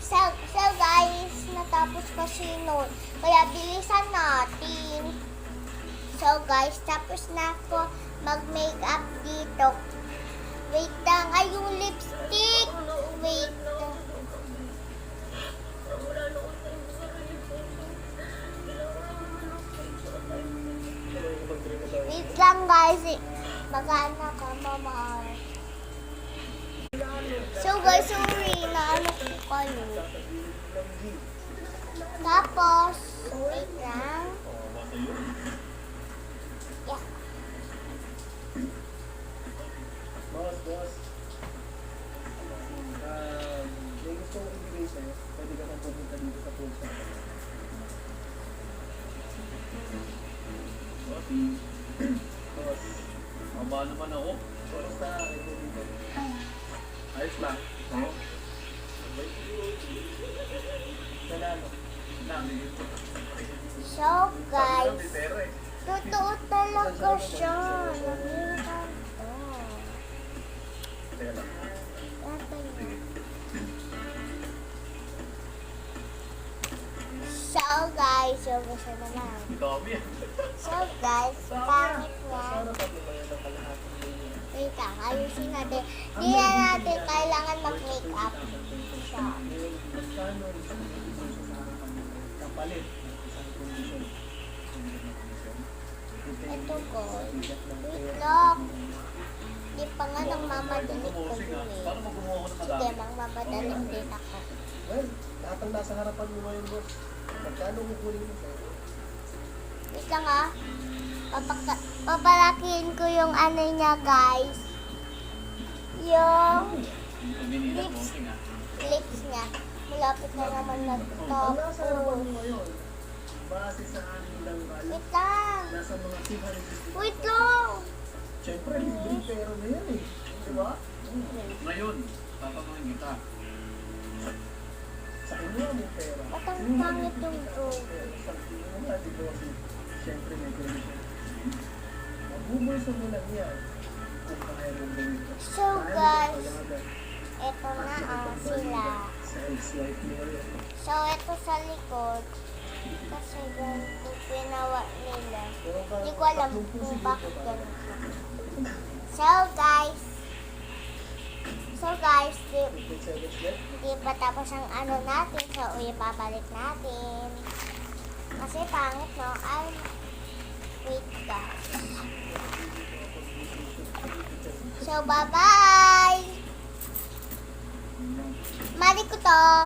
So guys, natapos kasi nun. Kaya bilisan natin. So guys, tapos na ako mag-makeup dito. Wait lang. Ay, yung lipstick. Wait lang. Wait lang guys. Mag-ano ka, mama. So guys, sorry na ano ko kayo. Tapos, wait lang. Yeah. Boss. May gusto kong ibigay sa'yo. Pwede ka nang pumunta dito sa pool sa Boss. Maba naman ako. Basta akin mo dito. Ayos lang. Oo. Nanalo. So guys, May pera eh. totoo talaga siya. Namiran to. Pera. Ito yun. So guys, yung gusto naman. Dami ah. So guys, pangit niya. Sana tatlo ba yan ang kalahati? Wait lang, ayusin natin. Hindi na natin kailangan mag-makeup siya. Magkano ang isang condition sa harapan mo? Kapalit. Isang condition. Ito ko. Wait lang. Hindi pa nga nang mamadaling ko Promoting ah. dun eh. Paano mag-gumawa ko ng Sige, madami? mamadaling din ako. Well, lahat ang nasa harapan mo ngayon, boss. Magkano kukunin mo sa'yo? Wait lang ah. Papalakihin ko yung ano niya guys. Yung Pabili na promoting ah. lips niya. Malapit na naman Ang nasa harapan mo natapos. ngayon, base sa amin lang kaya, Wait lang. nasa mga 250. Wait lang. Siyempre, libreng pero na yan eh. Di ba? Ngayon, tatanungin kita. Sa inyo may pera. Ba't ang pangit yung drone? Pero sa inyo nga, di ba? Siyempre, may condition. Mabubulsa mo lang yan. Kung kaya mong gawin ko. So Kaya mo guys, payagan. eto na sila. Sa ex-wife mo yun. So ito sa likod. Kasi ganito pinawa nila. Pero Hindi ko alam kung bakit ganito. So guys, di pa tapos ang ano natin. So ipabalik natin. Kasi pangit no? Ay, wait guys. So bye-bye! Mali ko to.